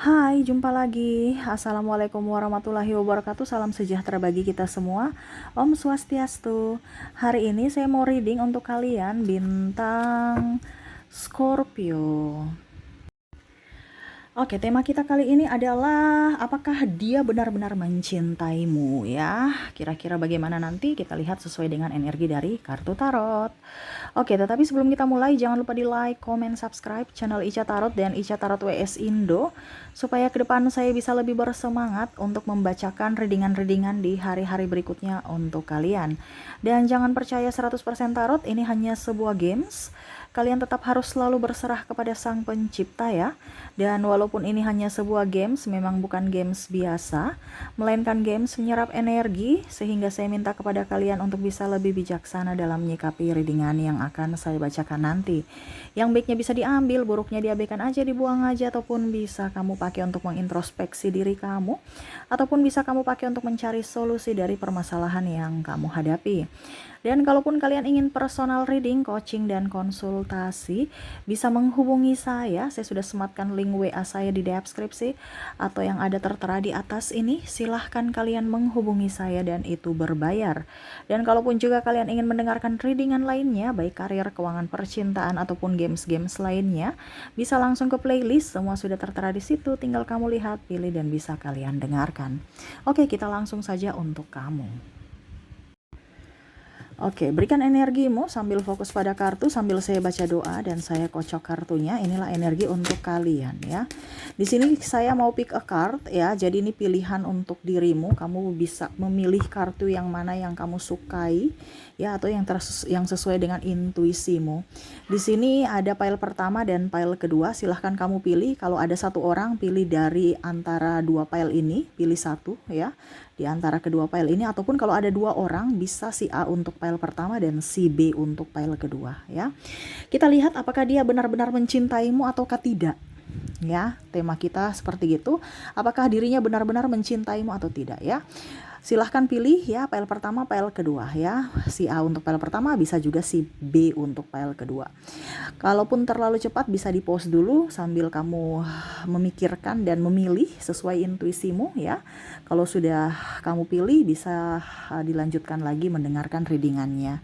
Hai, jumpa lagi. Assalamualaikum warahmatullahi wabarakatuh. Salam sejahtera bagi kita semua. Om Swastiastu. Hari ini saya mau reading untuk kalian bintang Scorpio. Oke, tema kita kali ini adalah apakah dia benar-benar mencintaimu ya. Kira-kira bagaimana nanti kita lihat sesuai dengan energi dari kartu tarot. Oke, tetapi sebelum kita mulai jangan lupa di like, comment, subscribe channel Ica Tarot dan Ica Tarot WS Indo supaya ke depan saya bisa lebih bersemangat untuk membacakan readingan-readingan di hari-hari berikutnya untuk kalian. Dan jangan percaya 100% tarot, ini hanya sebuah games. Kalian tetap harus selalu berserah kepada Sang Pencipta ya. Dan walaupun ini hanya sebuah games, memang bukan games biasa, melainkan games menyerap energi, sehingga saya minta kepada kalian untuk bisa lebih bijaksana dalam menyikapi readingan yang akan saya bacakan nanti. Yang baiknya bisa diambil, buruknya diabaikan aja, dibuang aja, ataupun bisa kamu pakai untuk mengintrospeksi diri kamu, ataupun bisa kamu pakai untuk mencari solusi dari permasalahan yang kamu hadapi. Dan kalaupun kalian ingin personal reading, coaching, dan konsultasi, bisa menghubungi saya. Saya sudah sematkan link WA saya di deskripsi atau yang ada tertera di atas ini. Silahkan kalian menghubungi saya dan itu berbayar. Dan kalaupun juga kalian ingin mendengarkan readingan lainnya, baik karir, keuangan, percintaan, ataupun games-games lainnya, bisa langsung ke playlist. Semua sudah tertera di situ. Tinggal kamu lihat, pilih, dan bisa kalian dengarkan. Oke, kita langsung saja untuk kamu. Oke, berikan energimu sambil fokus pada kartu, sambil saya baca doa dan saya kocok kartunya. Inilah energi untuk kalian ya. Di sini saya mau pick a card ya. Jadi ini pilihan untuk dirimu. Kamu bisa memilih kartu yang mana yang kamu sukai ya, atau yang sesuai dengan intuisimu. Di sini ada pile pertama dan pile kedua. Silahkan kamu pilih. Kalau ada satu orang, pilih dari antara dua pile ini, pilih satu ya. Di antara kedua pile ini, ataupun kalau ada dua orang bisa si A untuk pile pertama dan si B untuk pile kedua ya. Kita lihat apakah dia benar-benar mencintaimu ataukah tidak ya. Tema kita seperti itu, apakah dirinya benar-benar mencintaimu atau tidak ya. Silahkan pilih ya, pile pertama, pile kedua ya. Si A untuk pile pertama, bisa juga si B untuk pile kedua. Kalaupun terlalu cepat bisa di pause dulu sambil kamu memikirkan dan memilih sesuai intuisimu ya. Kalau sudah kamu pilih bisa dilanjutkan lagi mendengarkan readingannya.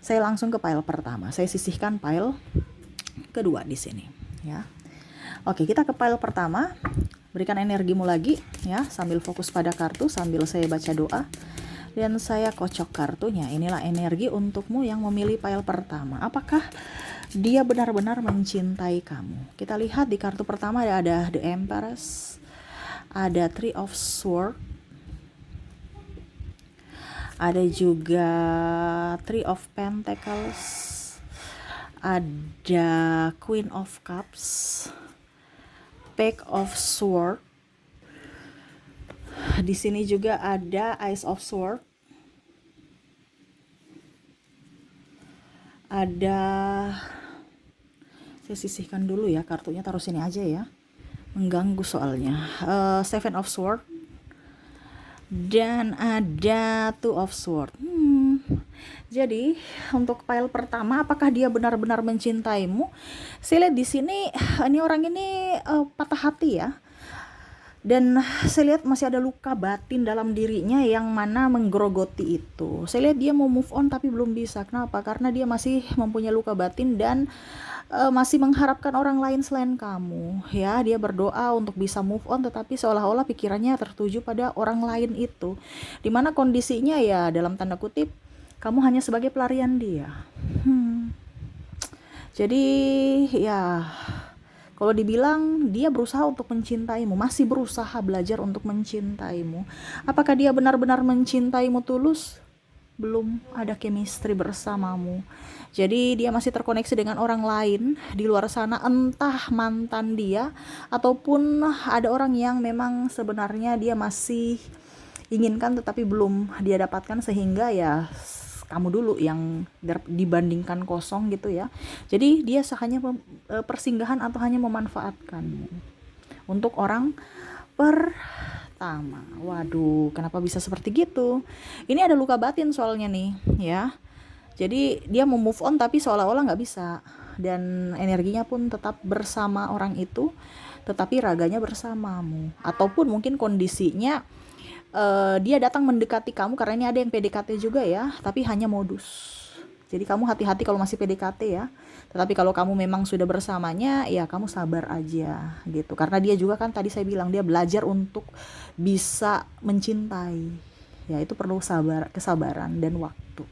Saya langsung ke pile pertama. Saya sisihkan pile kedua di sini ya. Oke, kita ke pile pertama. Berikan energimu lagi ya, sambil fokus pada kartu, sambil saya baca doa dan saya kocok kartunya. Inilah energi untukmu yang memilih pile pertama. Apakah dia benar-benar mencintai kamu? Kita lihat di kartu pertama ada The Empress, ada Three of Swords, ada juga Three of Pentacles, ada Queen of Cups, Page of Swords. Di sini juga ada Ace of Swords. Ada, saya sisihkan dulu ya kartunya, taruh sini aja ya. Mengganggu soalnya. Seven of Swords. Dan ada Two of Swords. Jadi untuk pile pertama, apakah dia benar-benar mencintaimu? Saya lihat di sini ini orang ini patah hati ya. Dan saya lihat masih ada luka batin dalam dirinya yang mana menggerogoti itu. Saya lihat dia mau move on tapi belum bisa. Kenapa? Karena dia masih mempunyai luka batin dan masih mengharapkan orang lain selain kamu. Ya, dia berdoa untuk bisa move on tetapi seolah-olah pikirannya tertuju pada orang lain itu. Dimana kondisinya ya dalam tanda kutip kamu hanya sebagai pelarian dia. Jadi ya, kalau dibilang dia berusaha untuk mencintaimu, masih berusaha belajar untuk mencintaimu. Apakah dia benar-benar mencintaimu tulus? Belum ada chemistry bersamamu. Jadi dia masih terkoneksi dengan orang lain di luar sana, entah mantan dia ataupun ada orang yang memang sebenarnya dia masih inginkan tetapi belum dia dapatkan, sehingga ya kamu dulu yang dibandingkan kosong gitu ya. Jadi dia hanya persinggahan atau hanya memanfaatkanmu untuk orang pertama. Waduh, kenapa bisa seperti gitu? Ini ada luka batin soalnya nih ya. Jadi dia mau move on tapi seolah-olah nggak bisa, dan energinya pun tetap bersama orang itu. tetapi raganya bersamamu. Ataupun mungkin kondisinya dia datang mendekati kamu, karena ini ada yang PDKT juga ya, tapi hanya modus. Jadi kamu hati-hati kalau masih PDKT ya. Tetapi kalau kamu memang sudah bersamanya, ya kamu sabar aja gitu. Karena dia juga kan tadi saya bilang dia belajar untuk bisa mencintai. Ya itu perlu kesabaran dan waktu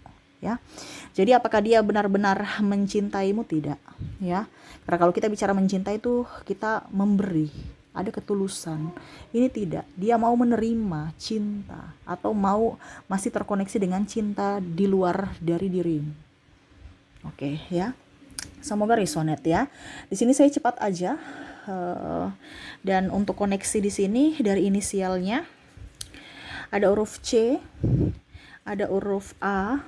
ya. Jadi apakah dia benar-benar mencintaimu? Tidak ya. Karena kalau kita bicara mencintai itu kita memberi, ada ketulusan. Ini tidak, dia mau menerima cinta atau mau masih terkoneksi dengan cinta di luar dari dirimu. Oke ya, semoga resonate ya. Di sini saya cepat aja, dan untuk koneksi di sini dari inisialnya ada huruf C, ada huruf A,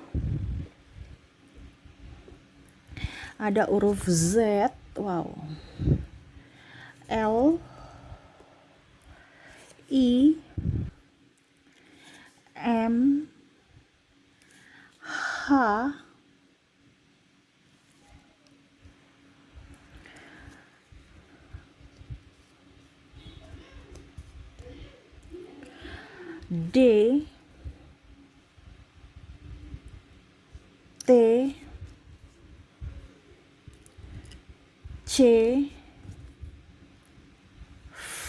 ada huruf Z, wow, L, I, M, H, D, T, C, V,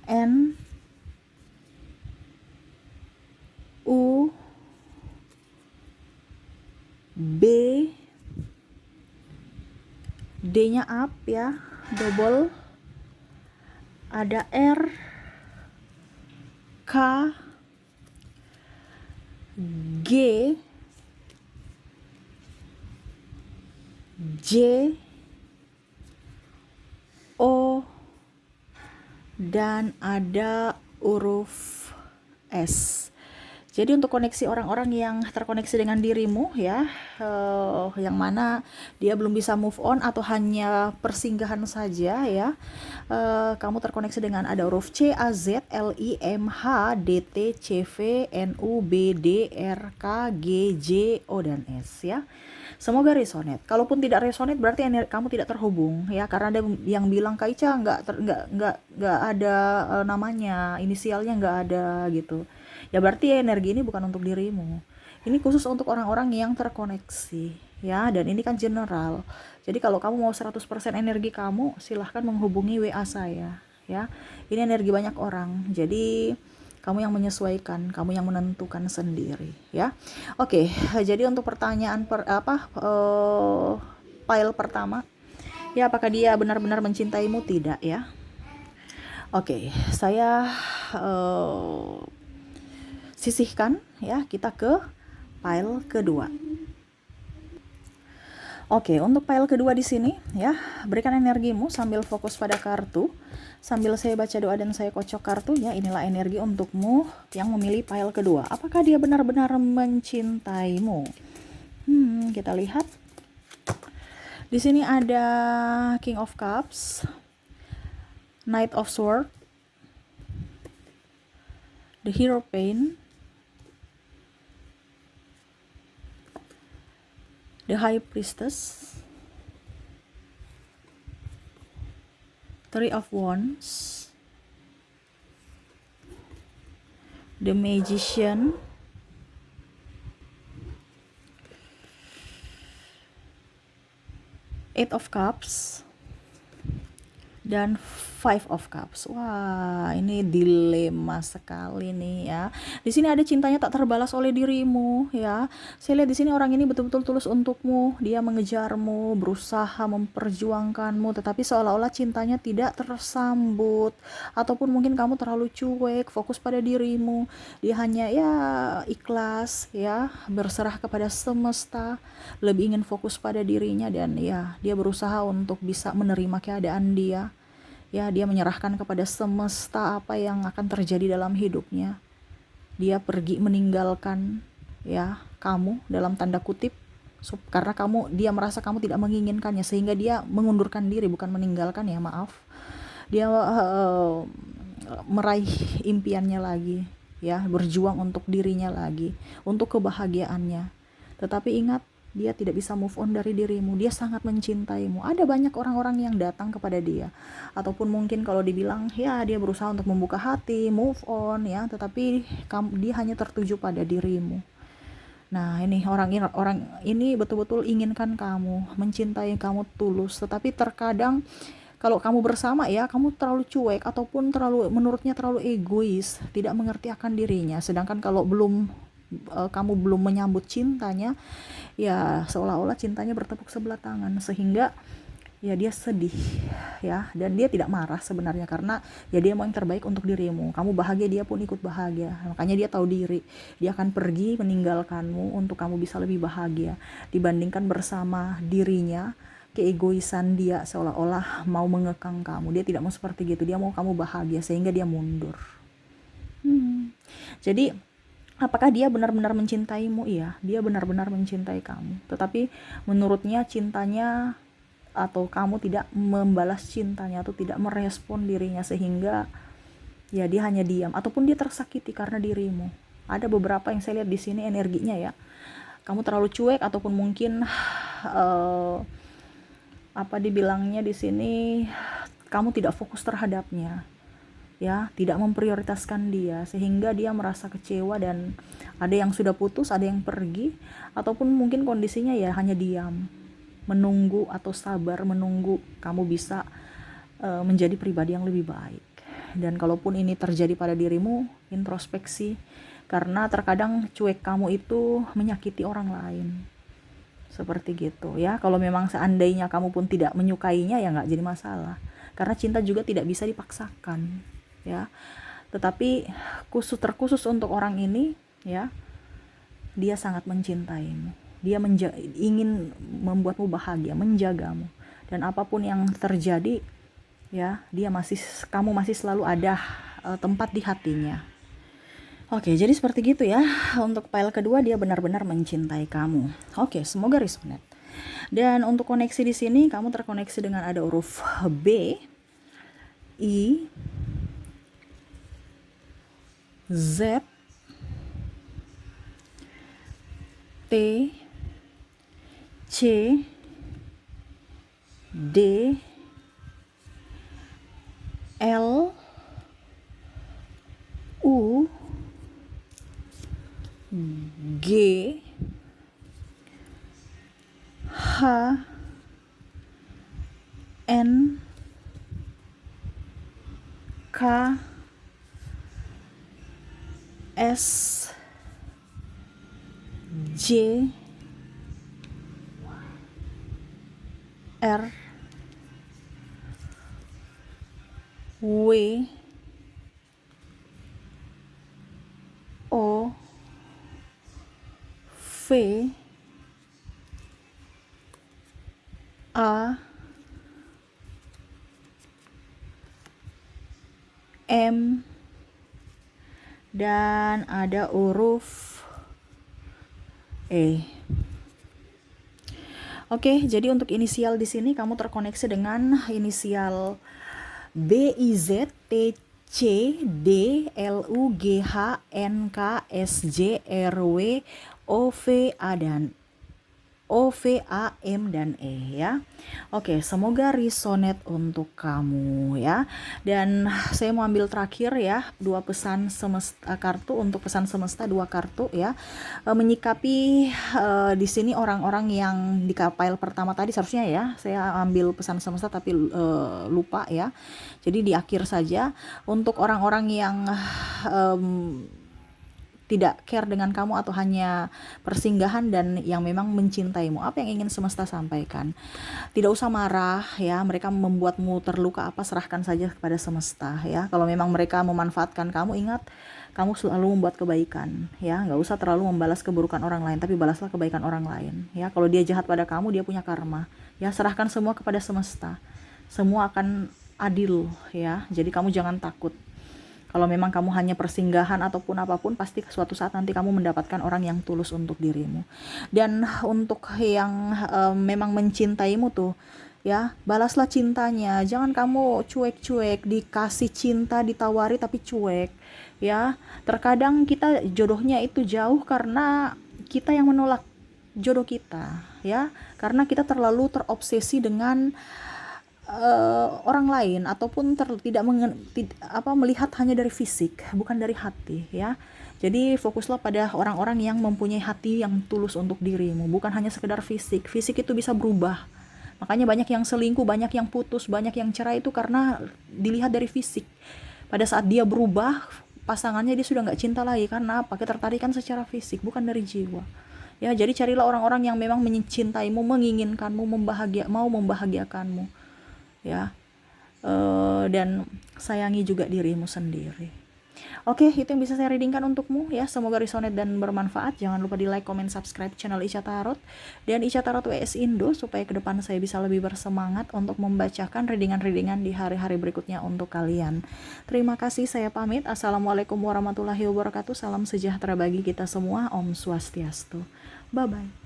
N, U, B, D-nya up ya, double, ada R, K, G, J, O, dan ada huruf S. Jadi untuk koneksi orang-orang yang terkoneksi dengan dirimu ya, yang mana dia belum bisa move on atau hanya persinggahan saja ya, kamu terkoneksi dengan ada huruf C, A, Z, L, I, M, H, D, T, C, V, N, U, B, D, R, K, G, J, O, dan S ya. Semoga resonate. Kalaupun tidak resonate berarti kamu tidak terhubung ya, karena ada yang bilang Kak Ica nggak ada namanya, inisialnya nggak ada gitu. Ya berarti energi ini bukan untuk dirimu. Ini khusus untuk orang-orang yang terkoneksi ya, dan ini kan general. Jadi kalau kamu mau 100% energi kamu, silahkan menghubungi WA saya ya. Ini energi banyak orang. Jadi kamu yang menyesuaikan, kamu yang menentukan sendiri ya. Oke, jadi untuk pertanyaan file pertama ya, apakah dia benar-benar mencintaimu? Tidak ya. Oke, saya sisihkan ya, kita ke file kedua. Oke, untuk file kedua di sini ya, berikan energimu sambil fokus pada kartu, sambil saya baca doa dan saya kocok kartunya. Inilah energi untukmu yang memilih file kedua. Apakah dia benar-benar mencintaimu? Kita lihat. Di sini ada King of Cups, Knight of Swords, the Hierophant, the High Priestess, Three of Wands, the Magician, Eight of Cups, dan Five of Cups. Wah, ini dilema sekali nih ya. Di sini ada cintanya tak terbalas oleh dirimu ya. Saya lihat di sini orang ini betul-betul tulus untukmu. Dia mengejarmu, berusaha memperjuangkanmu, tetapi seolah-olah cintanya tidak tersambut. Ataupun mungkin kamu terlalu cuek, fokus pada dirimu. Dia hanya ya ikhlas ya, berserah kepada semesta, lebih ingin fokus pada dirinya, dan ya dia berusaha untuk bisa menerima keadaan dia. Ya, dia menyerahkan kepada semesta apa yang akan terjadi dalam hidupnya. Dia pergi meninggalkan ya kamu dalam tanda kutip, karena dia merasa kamu tidak menginginkannya, sehingga dia mengundurkan diri, bukan meninggalkan ya, maaf. Dia meraih impiannya lagi ya, berjuang untuk dirinya lagi, untuk kebahagiaannya. Tetapi ingat, Dia tidak bisa move on dari dirimu. Dia sangat mencintaimu. Ada banyak orang-orang yang datang kepada dia. Ataupun mungkin kalau dibilang, ya dia berusaha untuk membuka hati, move on ya, tetapi dia hanya tertuju pada dirimu. Nah, ini orang ini betul-betul inginkan kamu, mencintai kamu tulus, tetapi terkadang kalau kamu bersama ya, kamu terlalu cuek ataupun menurutnya terlalu egois, tidak mengerti akan dirinya. Sedangkan kalau kamu belum menyambut cintanya, ya seolah-olah cintanya bertepuk sebelah tangan, sehingga ya dia sedih ya, dan dia tidak marah sebenarnya karena ya dia mau yang terbaik untuk dirimu. Kamu bahagia, dia pun ikut bahagia. Makanya dia tahu diri, dia akan pergi meninggalkanmu untuk kamu bisa lebih bahagia dibandingkan bersama dirinya. Keegoisan dia seolah-olah mau mengekang kamu. Dia tidak mau seperti gitu, dia mau kamu bahagia sehingga dia mundur. Jadi apakah dia benar-benar mencintaimu? Iya, dia benar-benar mencintai kamu, tetapi menurutnya cintanya atau kamu tidak membalas cintanya atau tidak merespon dirinya, sehingga ya dia hanya diam ataupun dia tersakiti karena dirimu. Ada beberapa yang saya lihat di sini energinya ya, kamu terlalu cuek ataupun mungkin apa dibilangnya di sini, kamu tidak fokus terhadapnya ya, tidak memprioritaskan dia sehingga dia merasa kecewa, dan ada yang sudah putus, ada yang pergi, ataupun mungkin kondisinya ya hanya diam, menunggu atau sabar menunggu kamu bisa menjadi pribadi yang lebih baik. Dan kalaupun ini terjadi pada dirimu, introspeksi, karena terkadang cuek kamu itu menyakiti orang lain. Seperti gitu ya. Kalau memang seandainya kamu pun tidak menyukainya, ya nggak jadi masalah, karena cinta juga tidak bisa dipaksakan ya. Tetapi terkhusus untuk orang ini ya, dia sangat mencintaimu. Dia ingin membuatmu bahagia, menjagamu, dan apapun yang terjadi ya, kamu masih selalu ada tempat di hatinya. Oke, jadi seperti gitu ya. Untuk file kedua, dia benar-benar mencintai kamu. Oke, semoga resonate. Dan untuk koneksi di sini, kamu terkoneksi dengan ada huruf B, I, Z, T, C, D, L, U, G, H, N, K, S, J, R, W, O, V, A, M, dan ada huruf E. Oke, jadi untuk inisial di sini kamu terkoneksi dengan inisial B, I, Z, T, C, D, L, U, G, H, N, K, S, J, R, W, O, V, A, dan O, V, A, M, dan E ya. Oke, semoga resonate untuk kamu ya. Dan saya mau ambil terakhir ya, dua pesan semesta kartu, untuk pesan semesta 2 kartu ya. Menyikapi di sini orang-orang yang di file pertama tadi, seharusnya ya saya ambil pesan semesta tapi lupa ya. Jadi di akhir saja, untuk orang-orang yang tidak care dengan kamu atau hanya persinggahan dan yang memang mencintaimu, apa yang ingin semesta sampaikan? Tidak usah marah ya, mereka membuatmu terluka apa, serahkan saja kepada semesta ya. Kalau memang mereka memanfaatkan kamu, ingat kamu selalu membuat kebaikan ya, nggak usah terlalu membalas keburukan orang lain, tapi balaslah kebaikan orang lain ya. Kalau dia jahat pada kamu, dia punya karma ya, serahkan semua kepada semesta, semua akan adil ya. Jadi kamu jangan takut. Kalau memang kamu hanya persinggahan ataupun apapun, pasti suatu saat nanti kamu mendapatkan orang yang tulus untuk dirimu. Dan untuk yang memang mencintaimu tuh ya, balaslah cintanya. Jangan kamu cuek-cuek, dikasih cinta, ditawari tapi cuek ya. Terkadang kita jodohnya itu jauh karena kita yang menolak jodoh kita ya, karena kita terlalu terobsesi dengan orang lain ataupun melihat hanya dari fisik, bukan dari hati ya. Jadi fokuslah pada orang-orang yang mempunyai hati yang tulus untuk dirimu, bukan hanya sekedar fisik. Fisik itu bisa berubah. Makanya banyak yang selingkuh, banyak yang putus, banyak yang cerai itu karena dilihat dari fisik. Pada saat dia berubah, pasangannya dia sudah nggak cinta lagi. Karena apa? Ketertarikan secara fisik, bukan dari jiwa. Ya, jadi carilah orang-orang yang memang mencintaimu, menginginkanmu, mau membahagiakanmu. Ya, dan sayangi juga dirimu sendiri. Oke, itu yang bisa saya readingkan untukmu ya. Semoga resonate dan bermanfaat. Jangan lupa di like, comment, subscribe channel Ica Tarot dan Ica Tarot WS Indo supaya ke depan saya bisa lebih bersemangat untuk membacakan readingan-readingan di hari-hari berikutnya untuk kalian. Terima kasih, saya pamit. Assalamualaikum warahmatullahi wabarakatuh. Salam sejahtera bagi kita semua. Om Swastiastu. Bye-bye.